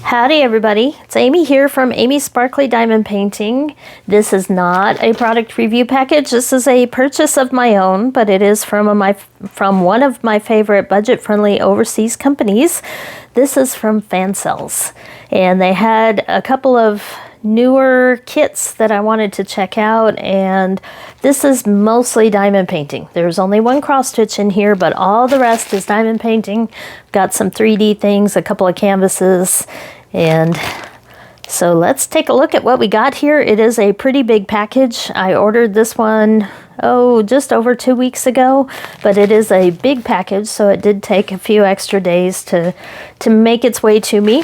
Howdy everybody, it's Amy here from Amy's Sparkly Diamond Painting. This is not a product review package, this is a purchase of my own, but it is from one of my favorite budget-friendly overseas companies. This is from Fansells, and they had a couple of newer kits that I wanted to check out, and this is mostly diamond painting. There's only one cross stitch in here, but all the rest is diamond painting. Got some 3D things, a couple of canvases, and so let's take a look at what we got here. It is a pretty big package. I ordered this one, just over 2 weeks ago, but it is a big package, so it did take a few extra days to make its way to me.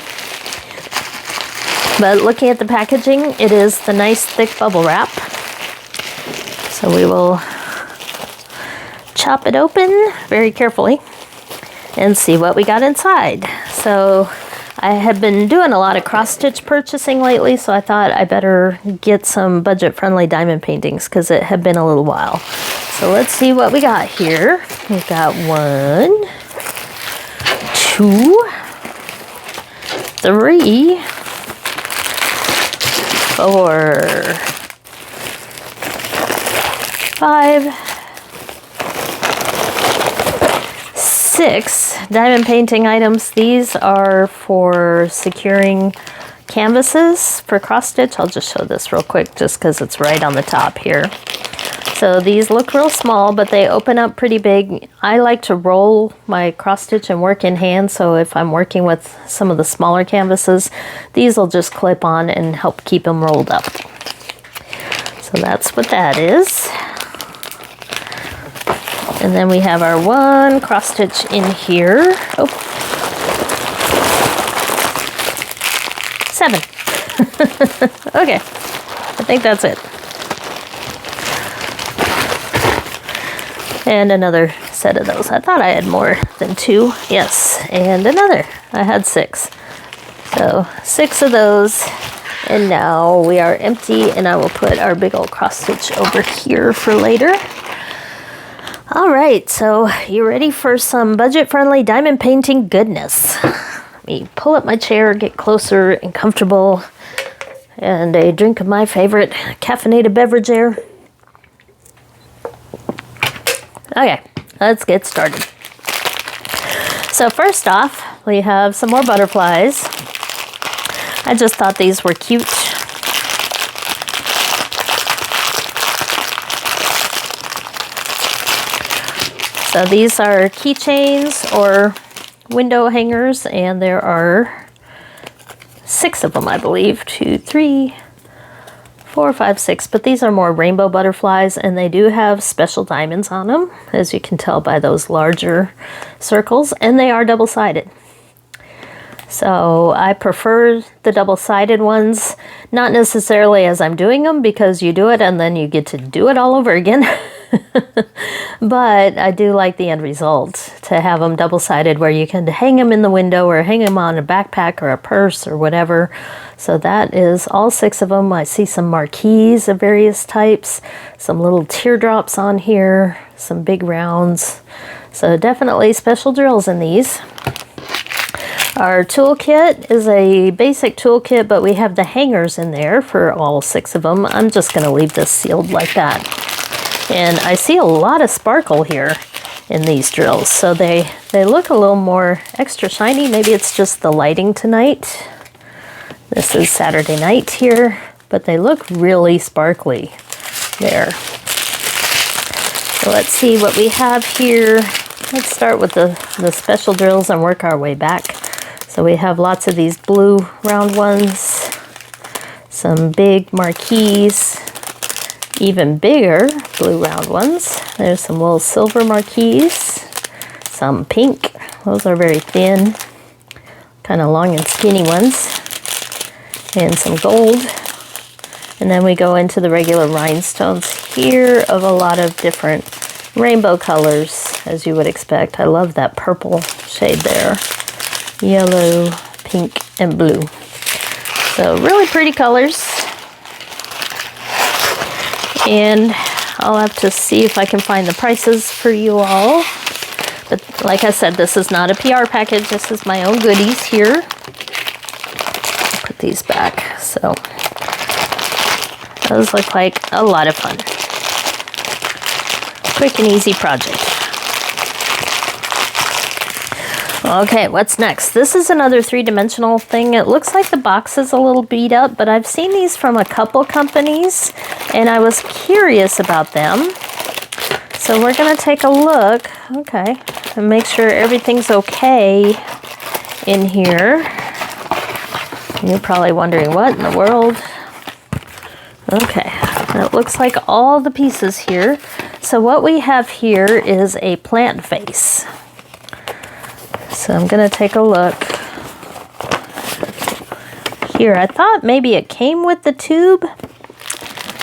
But looking at the packaging, it is the nice thick bubble wrap. So we will chop it open very carefully and see what we got inside. So I have been doing a lot of cross-stitch purchasing lately, so I thought I better get some budget-friendly diamond paintings because it had been a little while. So let's see what we got here. We've got 1, 2, 3, 4, 5, 6 diamond painting items. These are for securing canvases for cross stitch. I'll just show this real quick just because it's right on the top here. So these look real small, but they open up pretty big. I like to roll my cross stitch and work in hand, so if I'm working with some of the smaller canvases, these will just clip on and help keep them rolled up. So that's what that is. And then we have our one cross stitch in here. 7. Okay, I think that's it. And another set of those. I thought I had more than 2. Yes, and another. I had 6. So 6 of those. And now we are empty, and I will put our big old cross stitch over here for later. All right, so you ready for some budget-friendly diamond painting goodness? Let me pull up my chair, get closer and comfortable, and a drink of my favorite caffeinated beverage here. Okay, let's get started. So first off, we have some more butterflies. I just thought these were cute. So these are keychains or window hangers, and there are 6 of them, I believe. 2, 3, 4, 5, 6, but these are more rainbow butterflies, and they do have special diamonds on them, as you can tell by those larger circles, and they are double-sided. So I prefer the double-sided ones, not necessarily as I'm doing them, because you do it and then you get to do it all over again. But I do like the end result, to have them double-sided where you can hang them in the window or hang them on a backpack or a purse or whatever. So that is all 6 of them. I see some marquees of various types, some little teardrops on here, some big rounds. So definitely special drills in these. Our toolkit is a basic toolkit, but we have the hangers in there for all 6 of them. I'm just going to leave this sealed like that. And I see a lot of sparkle here in these drills, so they look a little more extra shiny. Maybe it's just the lighting tonight. This is Saturday night here, but they look really sparkly there. So let's see what we have here. Let's start with the special drills and work our way back. So we have lots of these blue round ones, some big marquees, even bigger blue round ones. There's some little silver marquees, some pink. Those are very thin, kind of long and skinny ones, and some gold. And then we go into the regular rhinestones here of a lot of different rainbow colors, as you would expect. I love that purple shade there. Yellow, pink, and blue. So really pretty colors. And I'll have to see if I can find the prices for you all. But like I said, this is not a PR package. This is my own goodies here. these back. So those look like a lot of fun. Quick and easy project. Okay, what's next? This is another three-dimensional thing. It looks like the box is a little beat up, but I've seen these from a couple companies, and I was curious about them. So we're going to take a look, okay, and make sure everything's okay in here. And you're probably wondering, what in the world? Okay, it looks like all the pieces here. So what we have here is a plant vase. So I'm going to take a look here. I thought maybe it came with the tube,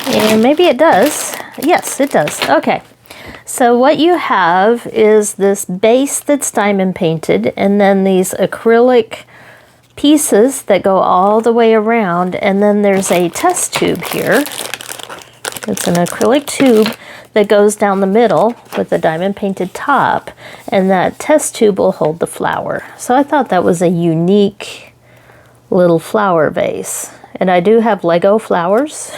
and maybe it does. Yes, it does. Okay. So what you have is this base that's diamond painted, and then these acrylic pieces that go all the way around, and then there's a test tube here. It's an acrylic tube that goes down the middle with a diamond painted top, and that test tube will hold the flower. So I thought that was a unique little flower vase. And I do have Lego flowers.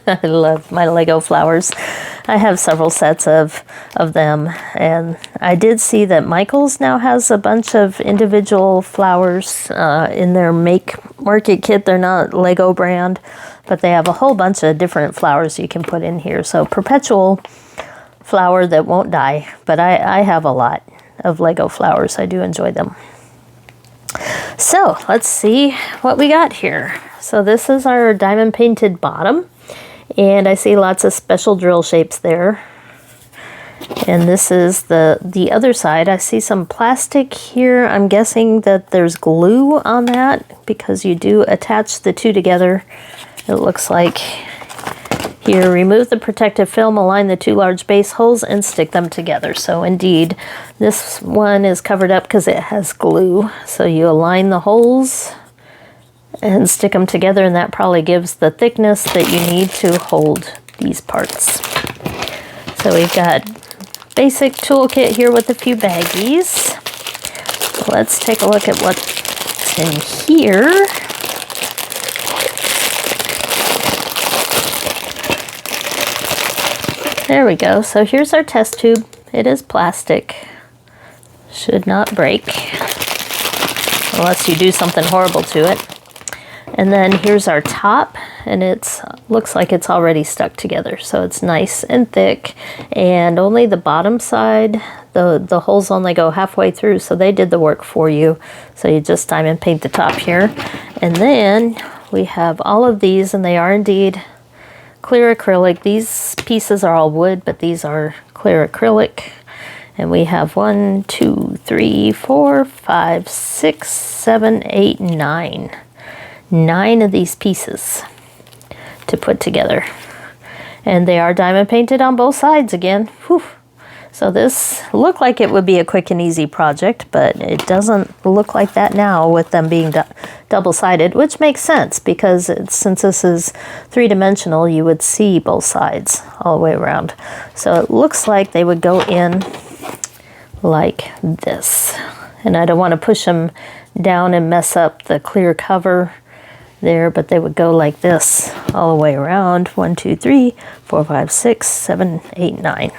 I love my Lego flowers. I have several sets of them, and I did see that Michaels now has a bunch of individual flowers in their market kit. They're not Lego brand, but they have a whole bunch of different flowers you can put in here. So perpetual flower that won't die, but I have a lot of Lego flowers. I do enjoy them. So let's see what we got here. So this is our diamond painted bottom, and I see lots of special drill shapes there. And this is the other side. I see some plastic here. I'm guessing that there's glue on that because you do attach the two together. It looks like here, remove the protective film, align the two large base holes, and stick them together. So indeed, this one is covered up because it has glue. So you align the holes and stick them together, and that probably gives the thickness that you need to hold these parts. So we've got basic toolkit here with a few baggies. So let's take a look at what's in here. There we go. So here's our test tube. It is plastic. Should not break unless you do something horrible to it. And then here's our top, and it looks like it's already stuck together. So it's nice and thick, and only the bottom side, the holes only go halfway through, so they did the work for you. So you just diamond paint the top here. And then we have all of these, and they are indeed clear acrylic. These pieces are all wood, but these are clear acrylic. And we have 1, 2, 3, 4, 5, 6, 7, 8, 9. 9 of these pieces to put together. And they are diamond painted on both sides again. Whew. So this looked like it would be a quick and easy project, but it doesn't look like that now with them being double-sided, which makes sense because since this is three-dimensional, you would see both sides all the way around. So it looks like they would go in like this. And I don't want to push them down and mess up the clear cover there, but they would go like this all the way around. 1, 2, 3, 4, 5, 6, 7, 8, 9.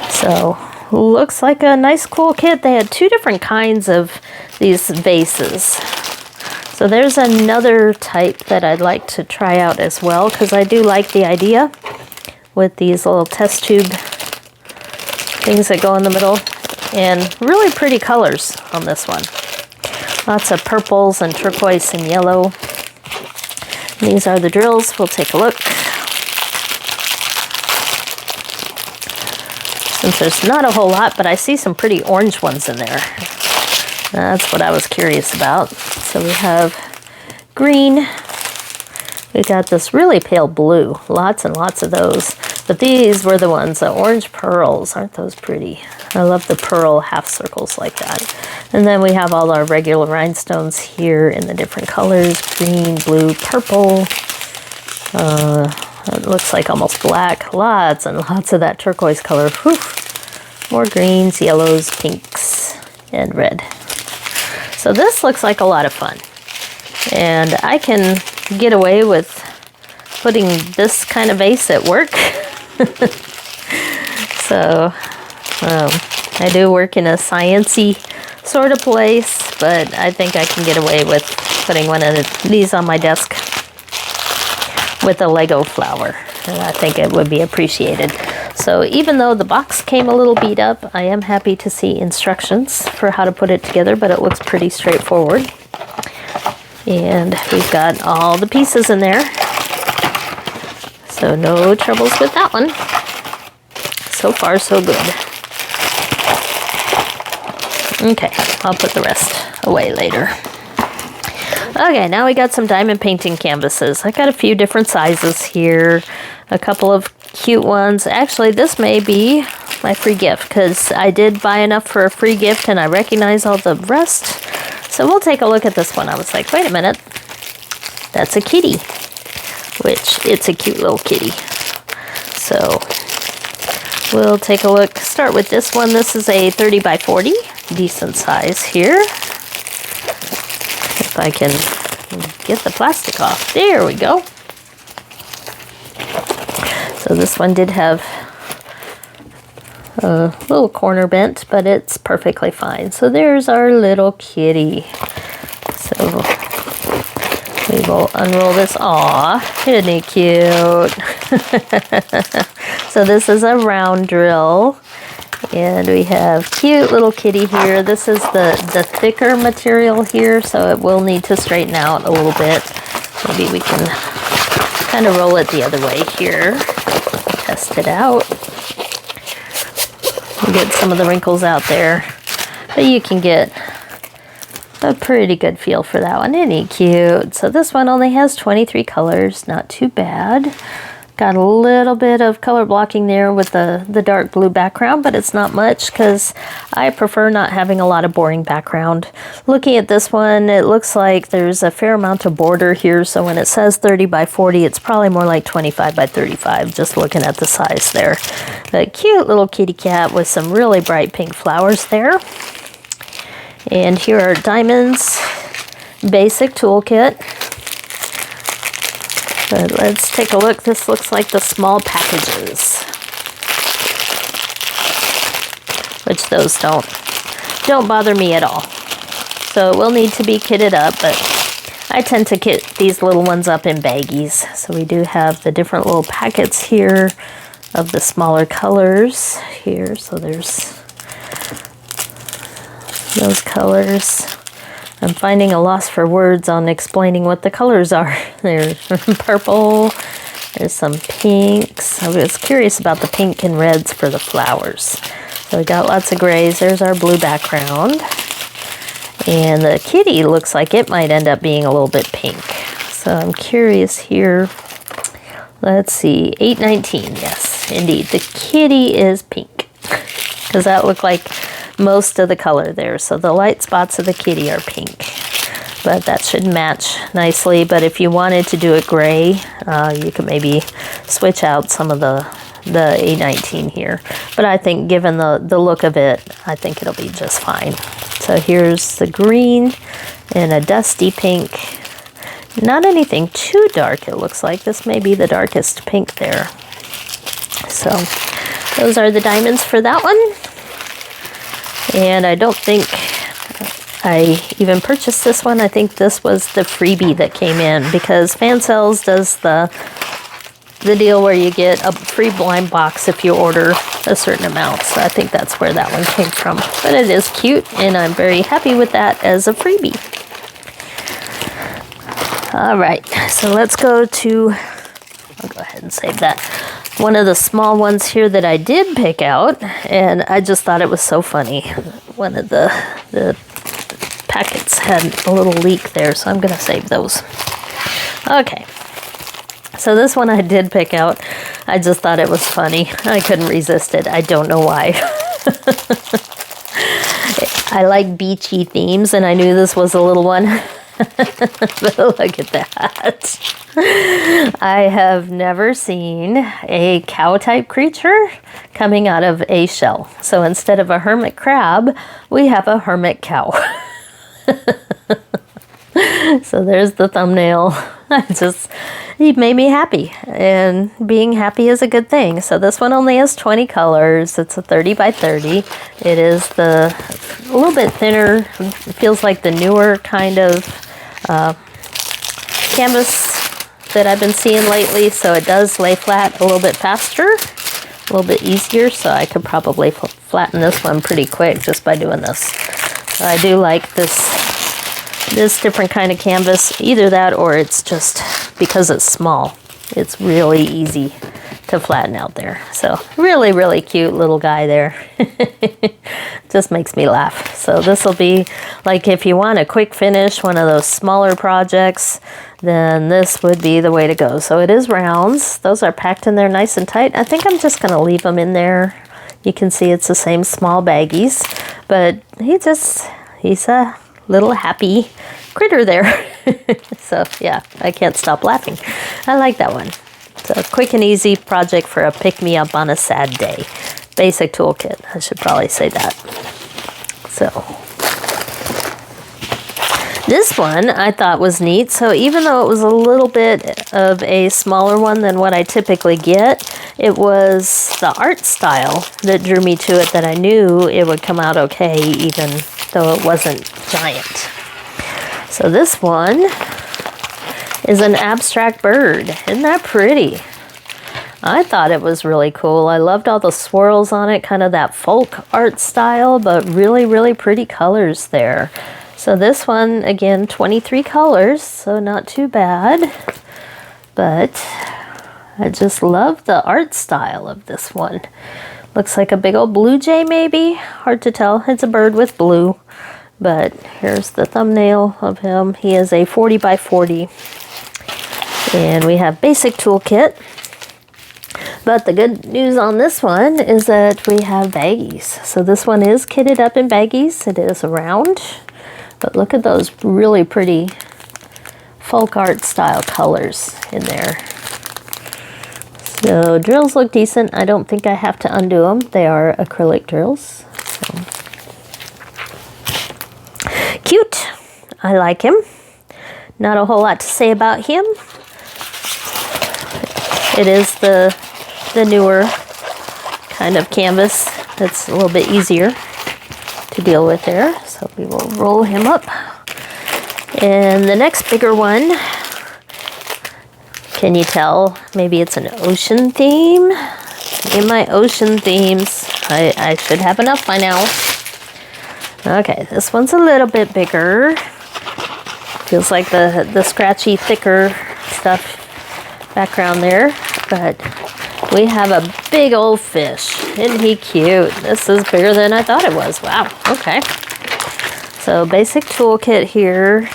So looks like a nice cool kit. They had 2 different kinds of these vases. So there's another type that I'd like to try out as well, because I do like the idea with these little test tube things that go in the middle, and really pretty colors on this one. Lots of purples and turquoise and yellow. And these are the drills. We'll take a look. Since there's not a whole lot, but I see some pretty orange ones in there. That's what I was curious about. So we have green. We got this really pale blue. Lots and lots of those. But these were the ones, the orange pearls. Aren't those pretty? I love the pearl half circles like that. And then we have all our regular rhinestones here in the different colors. Green, blue, purple. It looks like almost black. Lots and lots of that turquoise color. Whew. More greens, yellows, pinks, and red. So this looks like a lot of fun. And I can get away with putting this kind of vase at work. So I do work in a science-y sort of place, but I think I can get away with putting one of these on my desk with a Lego flower. And I think it would be appreciated. So even though the box came a little beat up, I am happy to see instructions for how to put it together, but it looks pretty straightforward. And we've got all the pieces in there. So no troubles with that one. So far, so good. Okay, I'll put the rest away later. Okay, now we got some diamond painting canvases. I got a few different sizes here. A couple of cute ones. Actually, this may be my free gift because I did buy enough for a free gift and I recognize all the rest. So we'll take a look at this one. I was like, wait a minute. That's a kitty. Which, it's a cute little kitty. So we'll take a look. Start with this one. This is a 30 by 40. Decent size here. If I can get the plastic off. There we go. So this one did have a little corner bent, but it's perfectly fine. So there's our little kitty. So we will unroll this. Aw, isn't he cute? So this is a round drill. And we have cute little kitty here. This is the thicker material here, so it will need to straighten out a little bit. Maybe we can kind of roll it the other way here. Test it out. Get some of the wrinkles out there. But you can get a pretty good feel for that one. Isn't he cute? So this one only has 23 colors. Not too bad. Got a little bit of color blocking there with the dark blue background, but it's not much because I prefer not having a lot of boring background. Looking at this one, it looks like there's a fair amount of border here, so when it says 30 by 40, it's probably more like 25 by 35, just looking at the size there. A cute little kitty cat with some really bright pink flowers there. And here are diamonds, basic toolkit. But let's take a look. This looks like the small packages, which those don't bother me at all. So it will need to be kitted up, but I tend to kit these little ones up in baggies. So we do have the different little packets here of the smaller colors here. So there's those colors. I'm finding a loss for words on explaining what the colors are. There's purple, there's some pinks. I was curious about the pink and reds for the flowers. So we got lots of grays. There's our blue background. And the kitty looks like it might end up being a little bit pink. So I'm curious here. Let's see, 819, yes, indeed. The kitty is pink. Does that look like most of the color there? So the light spots of the kitty are pink, but that should match nicely. But if you wanted to do it gray, you could maybe switch out some of the 819 here. But I think given the look of it, I think it'll be just fine. So here's the green and a dusty pink. Not anything too dark, it looks like. This may be the darkest pink there. So those are the diamonds for that one. And I don't think I even purchased this one. I think this was the freebie that came in because Fansells does the deal where you get a free blind box if you order a certain amount. So I think that's where that one came from. But it is cute, and I'm very happy with that as a freebie. All right, so let's go to, I'll go ahead and save that. One of the small ones here that I did pick out, and I just thought it was so funny. One of the packets had a little leak there, so I'm going to save those. Okay, so this one I did pick out. I just thought it was funny. I couldn't resist it. I don't know why. I like beachy themes, and I knew this was a little one. But look at that. I have never seen a cow-type creature coming out of a shell. So instead of a hermit crab, we have a hermit cow. So there's the thumbnail. He made me happy, and being happy is a good thing. So this one only has 20 colors. It's a 30 by 30. It is a little bit thinner. It feels like the newer kind of canvas that I've been seeing lately. So it does lay flat a little bit faster, a little bit easier. So I could probably flatten this one pretty quick just by doing this. So I do like this different kind of canvas, either that or it's just because it's small, it's really easy to flatten out there. So really, really cute little guy there. Just makes me laugh. So this will be like, if you want a quick finish, one of those smaller projects, then this would be the way to go. So it is rounds. Those are packed in there nice and tight. I think I'm just going to leave them in there. You can see it's the same small baggies, but he's a little happy critter there. So yeah, I can't stop laughing. I like that one. It's a quick and easy project for a pick-me-up on a sad day. Basic toolkit, I should probably say that. So this one I thought was neat. So even though it was a little bit of a smaller one than what I typically get, it was the art style that drew me to it, that I knew it would come out okay even though it wasn't giant. So this one is an abstract bird. Isn't that pretty? I thought it was really cool. I loved all the swirls on it, kind of that folk art style, but really, really pretty colors there. So this one, again, 23 colors, so not too bad. But I just love the art style of this one. Looks like a big old blue jay maybe. Hard to tell. It's a bird with blue. But here's the thumbnail of him. He is a 40 by 40. And we have basic toolkit. But the good news on this one is that we have baggies. So this one is kitted up in baggies. It is a round. But look at those really pretty folk art style colors in there. So drills look decent. I don't think I have to undo them. They are acrylic drills. So. Cute. I like him. Not a whole lot to say about him. It is the newer kind of canvas that's a little bit easier to deal with there. So we will roll him up. And the next bigger one, can you tell? Maybe it's an ocean theme. In my ocean themes, I should have enough by now. Okay, this one's a little bit bigger. Feels like the scratchy, thicker stuff background there. But we have a big old fish. Isn't he cute? This is bigger than I thought it was. Wow, okay. So basic toolkit here.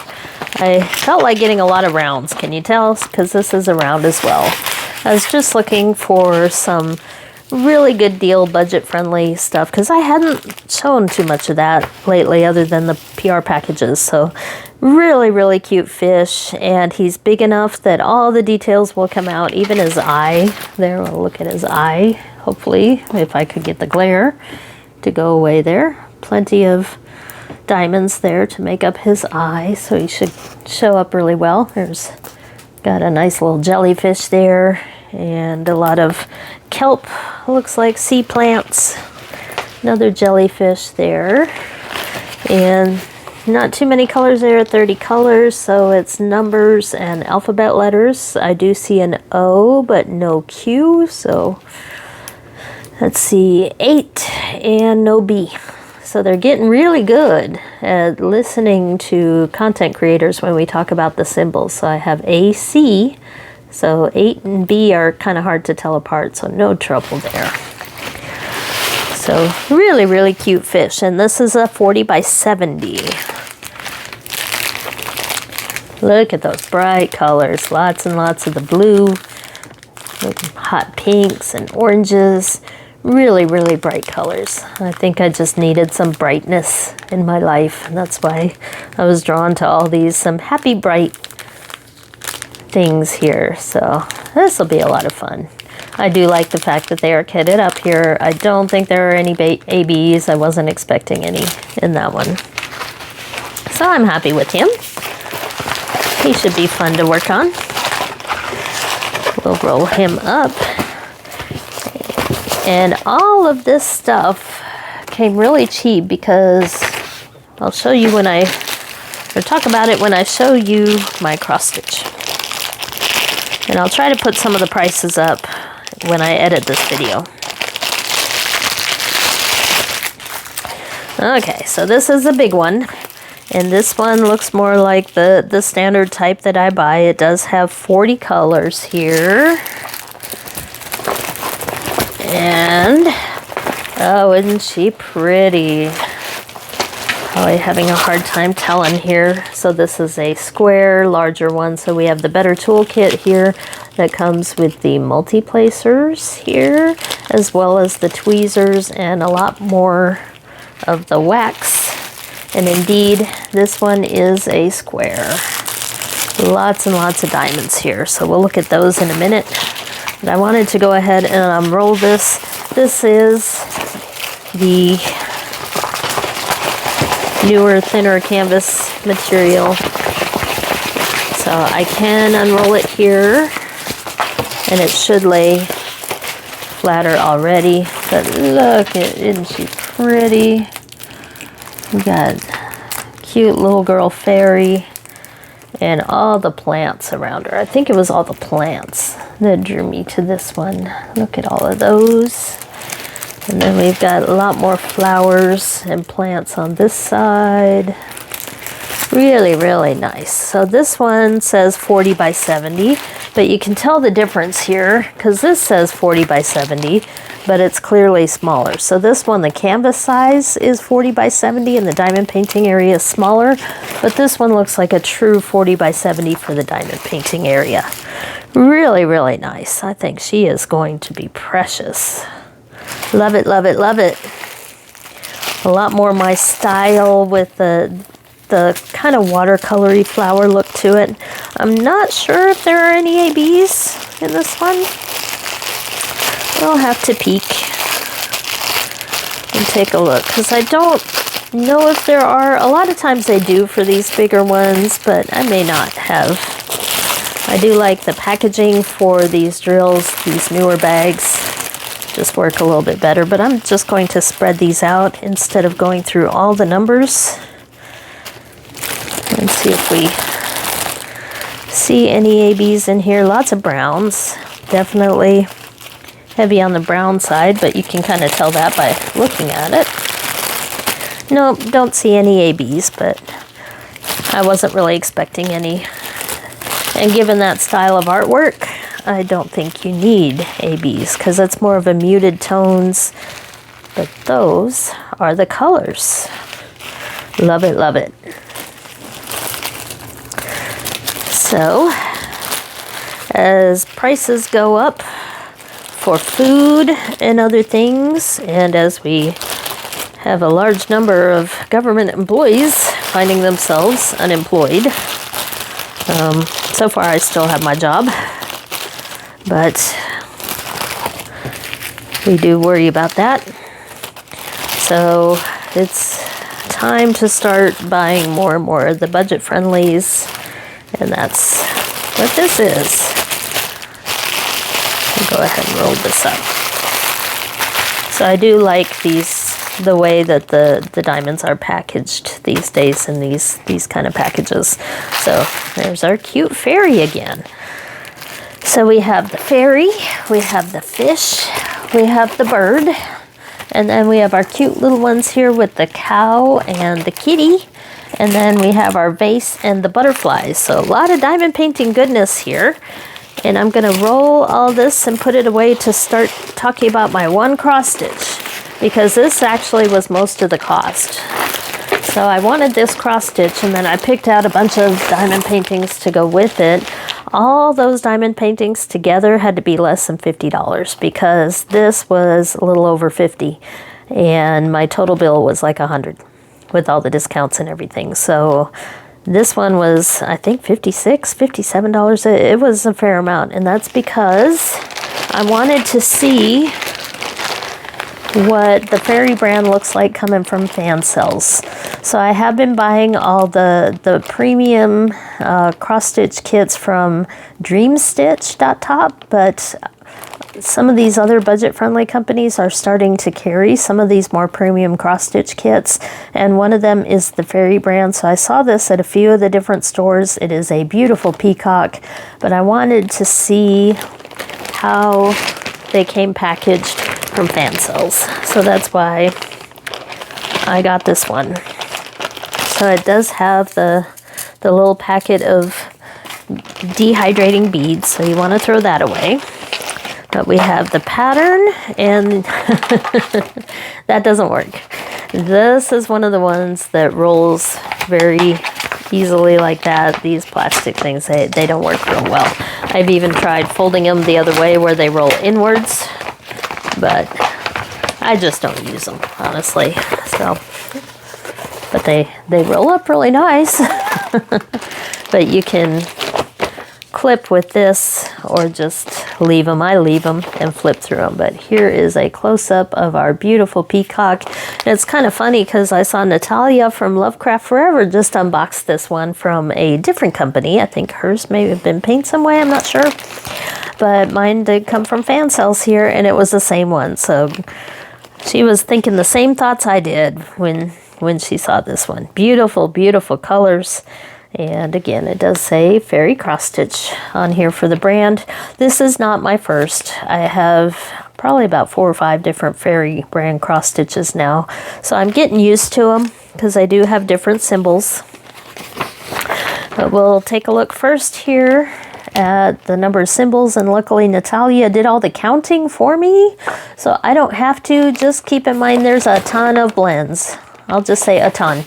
I felt like getting a lot of rounds. Can you tell? Because this is a round as well. I was just looking for some really good deal, budget-friendly stuff, because I hadn't shown too much of that lately other than the PR packages. So really, really cute fish, and he's big enough that all the details will come out, even his eye. There, we'll look at his eye, hopefully, if I could get the glare to go away there. Plenty of diamonds there to make up his eye, so he should show up really well. There's got a nice little jellyfish there, and a lot of kelp, looks like sea plants. Another jellyfish there, and not too many colors there, 30 colors, so it's numbers and alphabet letters. I do see an O, but no Q, so let's see, 8 and no B. So they're getting really good at listening to content creators when we talk about the symbols. So I have A, C, so 8 and B are kind of hard to tell apart, so no trouble there. So really, really cute fish. And this is a 40 by 70. Look at those bright colors. Lots and lots of the blue, hot pinks and oranges. Really, really bright colors. I think I just needed some brightness in my life. And that's why I was drawn to all these, some happy, bright things here. So this will be a lot of fun. I do like the fact that they are kitted up here. I don't think there are any ABs. I wasn't expecting any in that one. So I'm happy with him. He should be fun to work on. We'll roll him up. And all of this stuff came really cheap because I'll show you or talk about it when I show you my cross stitch. And I'll try to put some of the prices up when I edit this video. Okay, so this is a big one. And this one looks more like the standard type that I buy. It does have 40 colors here. And, oh, isn't she pretty? Probably having a hard time telling here. So this is a square, larger one. So we have the Better Toolkit here that comes with the multi-placers here, as well as the tweezers and a lot more of the wax. And indeed, this one is a square. Lots and lots of diamonds here. So we'll look at those in a minute. But I wanted to go ahead and unroll this. This is the newer, thinner canvas material. So I can unroll it here, and it should lay flatter already. But look, isn't she pretty? We got cute little girl fairy and all the plants around her. I think it was all the plants that drew me to this one. Look at all of those. And then we've got a lot more flowers and plants on this side. Really, really nice. So this one says 40 by 70, but you can tell the difference here because this says 40 by 70, but it's clearly smaller. So this one, the canvas size is 40 by 70 and the diamond painting area is smaller, but this one looks like a true 40 by 70 for the diamond painting area. Really, really nice. I think she is going to be precious. Love it, love it, love it. A lot more my style with the kind of watercolory flower look to it. I'm not sure if there are any ABs in this one. I'll have to peek and take a look because I don't know if there are. A lot of times they do for these bigger ones, but I may not have. I do like the packaging for these drills, these newer bags. Just work a little bit better, but I'm just going to spread these out instead of going through all the numbers. Let's see if we see any ABs in here. Lots of browns. Definitely heavy on the brown side, but you can kind of tell that by looking at it. Nope, don't see any ABs, but I wasn't really expecting any. And given that style of artwork, I don't think you need ABs because it's more of a muted tones, but those are the colors. Love it, love it. So, as prices go up for food and other things, and as we have a large number of government employees finding themselves unemployed, so far I still have my job, but we do worry about that. So it's time to start buying more and more of the budget friendlies, and that's what this is. I'll go ahead and roll this up. So I do like the way that the diamonds are packaged these days in these kind of packages. So there's our cute fairy again. So we have the fairy, we have the fish, we have the bird, and then we have our cute little ones here with the cow and the kitty, and then we have our vase and the butterflies. So a lot of diamond painting goodness here. And I'm going to roll all this and put it away to start talking about my one cross stitch, because this actually was most of the cost. So I wanted this cross stitch, and then I picked out a bunch of diamond paintings to go with it. All those diamond paintings together had to be less than $50 because this was a little over $50, and my total bill was like $100 with all the discounts and everything. So this one was, I think, $56, $57. It was a fair amount, and that's because I wanted to see what the fairy brand looks like coming from Fansells. So I have been buying all the premium cross-stitch kits from Dreamstitch.top, but some of these other budget-friendly companies are starting to carry some of these more premium cross-stitch kits, and one of them is the Fairy brand. So I saw this at a few of the different stores. It is a beautiful peacock, but I wanted to see how they came packaged from Fansells. So that's why I got this one. So it does have the little packet of dehydrating beads, so you want to throw that away. But we have the pattern, and that doesn't work. This is one of the ones that rolls very easily like that. These plastic things, they don't work real well. I've even tried folding them the other way where they roll inwards, but I just don't use them, honestly. So, but they roll up really nice. But you can clip with this or just leave them. I leave them and flip through them. But here is a close-up of our beautiful peacock. And it's kind of funny because I saw Natalia from Lovecraft Forever just unbox this one from a different company. I think hers may have been Paint Some Way, I'm not sure. But mine did come from Fansells here, and it was the same one. So she was thinking the same thoughts I did when she saw this one. Beautiful, beautiful colors. And again, it does say Fairy Cross Stitch on here for the brand. This is not my first. I have probably about 4 or 5 different Fairy brand cross stitches now. So I'm getting used to them because I do have different symbols. But we'll take a look first here at the number of symbols, and luckily Natalia did all the counting for me, so I don't have to. Just keep in mind there's a ton of blends. I'll just say a ton.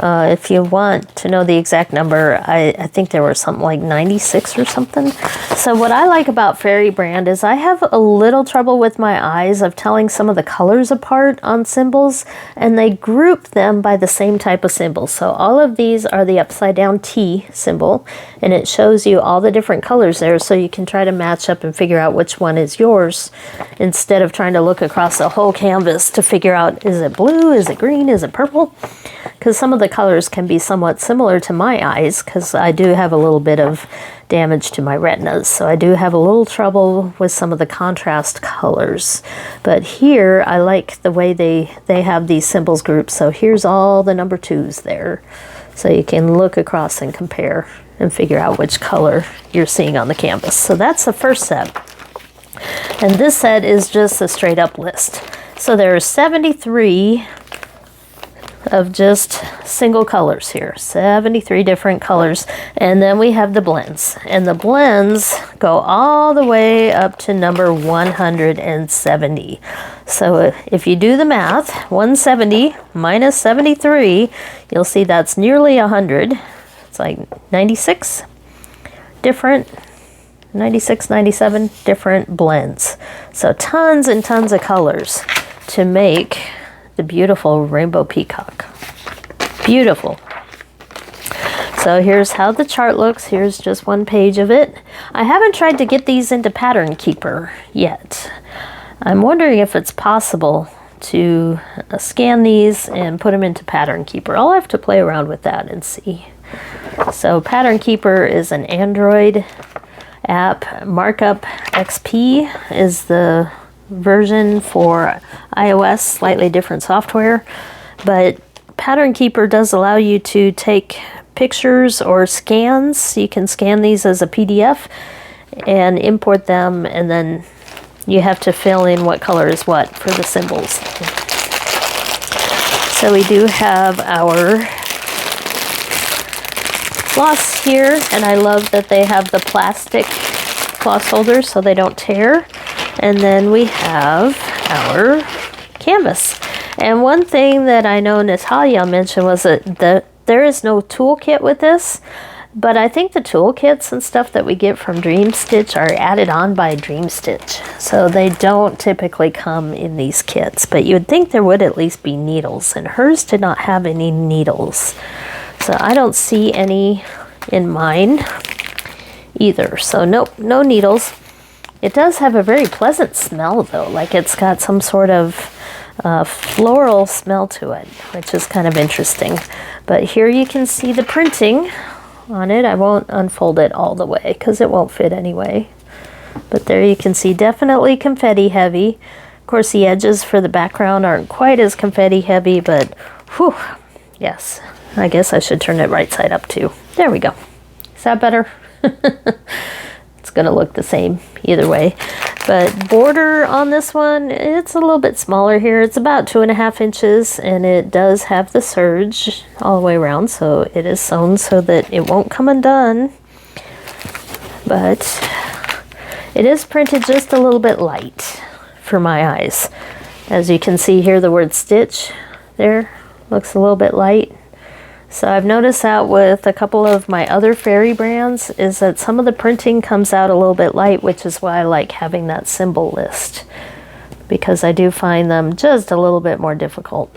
If you want to know the exact number, I think there were something like 96 or something. So what I like about Fairy brand is I have a little trouble with my eyes of telling some of the colors apart on symbols, and they group them by the same type of symbol. So all of these are the upside down T symbol, and it shows you all the different colors there, so you can try to match up and figure out which one is yours instead of trying to look across the whole canvas to figure out, is it blue, is it green, is it purple? Because some of the colors can be somewhat similar to my eyes, because I do have a little bit of damage to my retinas, so I do have a little trouble with some of the contrast colors. But here I like the way they have these symbols grouped. So here's all the number 2s there, so you can look across and compare and figure out which color you're seeing on the canvas. So that's the first set, and this set is just a straight up list. So there are 73 of just single colors here, 73 different colors, and then we have the blends, and the blends go all the way up to number 170. So if you do the math, 170 minus 73, you'll see that's nearly 100. It's like 96 different, 96, 97 different blends. So tons and tons of colors to make the beautiful rainbow peacock. Beautiful. So here's how the chart looks. Here's just one page of it. I haven't tried to get these into Pattern Keeper yet. I'm wondering if it's possible to scan these and put them into Pattern Keeper. I'll have to play around with that and see. So Pattern Keeper is an Android app. Markup XP is the version for iOS, slightly different software, but Pattern Keeper does allow you to take pictures or scans. You can scan these as a PDF and import them, and then you have to fill in what color is what for the symbols. So we do have our floss here, and I love that they have the plastic floss holders so they don't tear. And then we have our canvas. And one thing that I know Natalia mentioned was that there is no toolkit with this, but I think the toolkits and stuff that we get from Dream Stitch are added on by Dream Stitch. So they don't typically come in these kits, but you would think there would at least be needles, and hers did not have any needles. So I don't see any in mine either. So nope, no needles. It does have a very pleasant smell though, like it's got some sort of floral smell to it, which is kind of interesting. But here you can see the printing on it. I won't unfold it all the way because it won't fit anyway. But there you can see, definitely confetti heavy. Of course, the edges for the background aren't quite as confetti heavy, but whew, yes. I guess I should turn it right side up too. There we go. Is that better? It's gonna look the same either way. But border on this one, it's a little bit smaller here. It's about 2.5 inches, and it does have the serge all the way around, so it is sewn so that it won't come undone. But it is printed just a little bit light for my eyes. As you can see here, the word stitch there looks a little bit light. So I've noticed that with a couple of my other fairy brands is that some of the printing comes out a little bit light, which is why I like having that symbol list, because I do find them just a little bit more difficult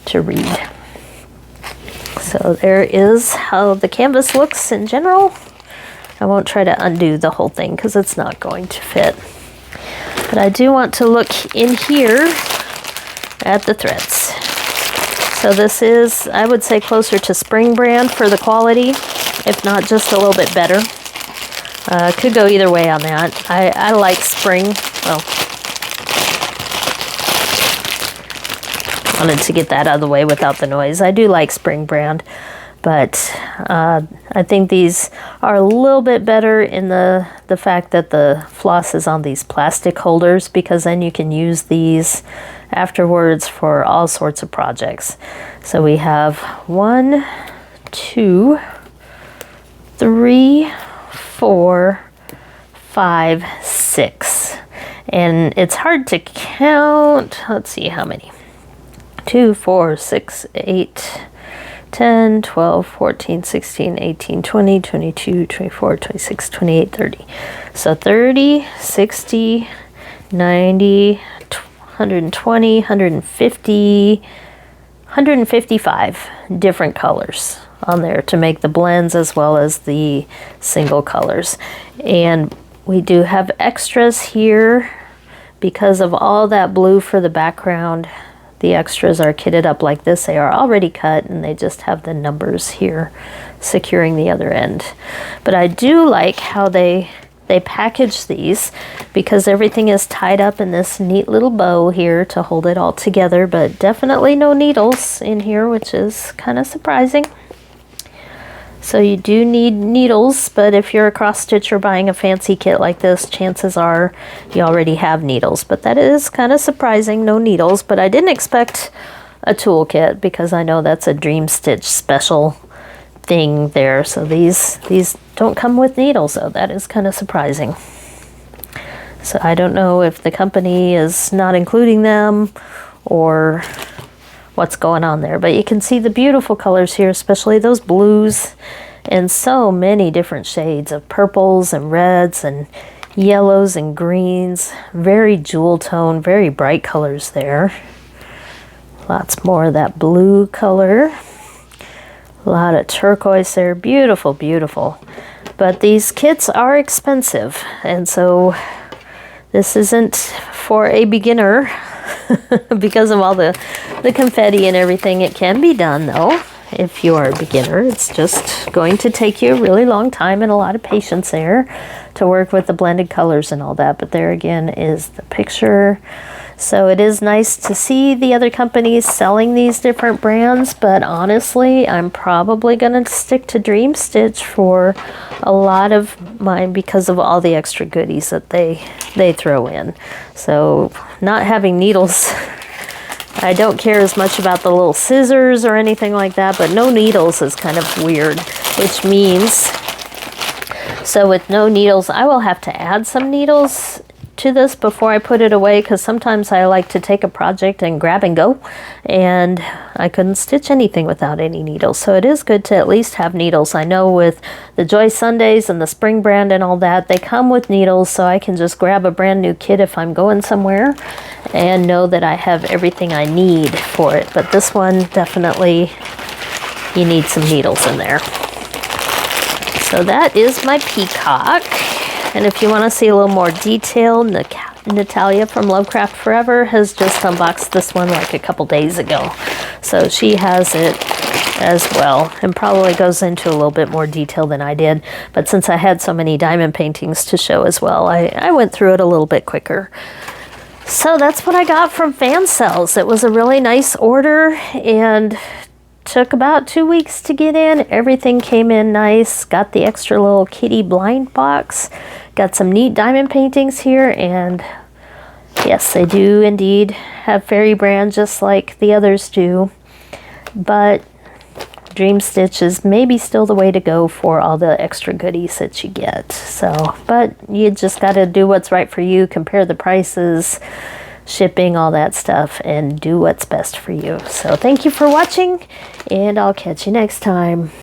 to read. So there is how the canvas looks in general. I won't try to undo the whole thing because it's not going to fit. But I do want to look in here at the threads. So this is, I would say, closer to spring brand for the quality, if not just a little bit better. Could go either way on that. I like spring. Well, wanted to get that out of the way without the noise. I do like spring brand, but I think these are a little bit better in the fact that the floss is on these plastic holders, because then you can use these afterwards for all sorts of projects. So we have 1, 2, 3, 4, 5, 6. And it's hard to count. Let's see how many. 2, 4, 6, 8, 10, 12, 14, 16, 18, 20, 22, 24, 26, 28, 30. So 30, 60, 90, 120, 150, 155 different colors on there to make the blends as well as the single colors. And we do have extras here because of all that blue for the background. The extras are kitted up like this. They are already cut and they just have the numbers here securing the other end. But I do like how they package these, because everything is tied up in this neat little bow here to hold it all together, but definitely no needles in here, which is kind of surprising. So you do need needles, but if you're a cross stitcher buying a fancy kit like this, chances are you already have needles. But that is kind of surprising, no needles. But I didn't expect a toolkit, because I know that's a Dream Stitch special thing there. So these don't come with needles, though. That is kind of surprising. So I don't know if the company is not including them or what's going on there, but you can see the beautiful colors here, especially those blues, and so many different shades of purples and reds and yellows and greens. Very jewel tone, very bright colors there. Lots more of that blue color. A lot of turquoise there. Beautiful, beautiful. But these kits are expensive, and so this isn't for a beginner because of all the confetti and everything. It can be done, though, if you are a beginner. It's just going to take you a really long time and a lot of patience there to work with the blended colors and all that. But there again is the picture. So it is nice to see the other companies selling these different brands, but honestly, I'm probably going to stick to Dream Stitch for a lot of mine because of all the extra goodies that they throw in. So not having needles, I don't care as much about the little scissors or anything like that, but no needles is kind of weird, which means, so with no needles, I will have to add some needles to this before I put it away, because sometimes I like to take a project and grab and go, and I couldn't stitch anything without any needles. So it is good to at least have needles. I know with the Joy Sundays and the spring brand and all that, they come with needles, so I can just grab a brand new kit if I'm going somewhere and know that I have everything I need for it. But this one, definitely you need some needles in there. So that is my Peacock. And if you want to see a little more detail, Natalia from Lovecraft Forever has just unboxed this one like a couple days ago. So she has it as well, and probably goes into a little bit more detail than I did. But since I had so many diamond paintings to show as well, I went through it a little bit quicker. So that's what I got from Fansells. It was a really nice order and took about 2 weeks to get in. Everything came in nice. Got the extra little kitty blind box. Got some neat diamond paintings here, and yes, they do indeed have fairy brand just like the others do. But Dream Stitch is maybe still the way to go for all the extra goodies that you get. So, but you just got to do what's right for you, compare the prices, shipping, all that stuff, and do what's best for you. So thank you for watching, and I'll catch you next time.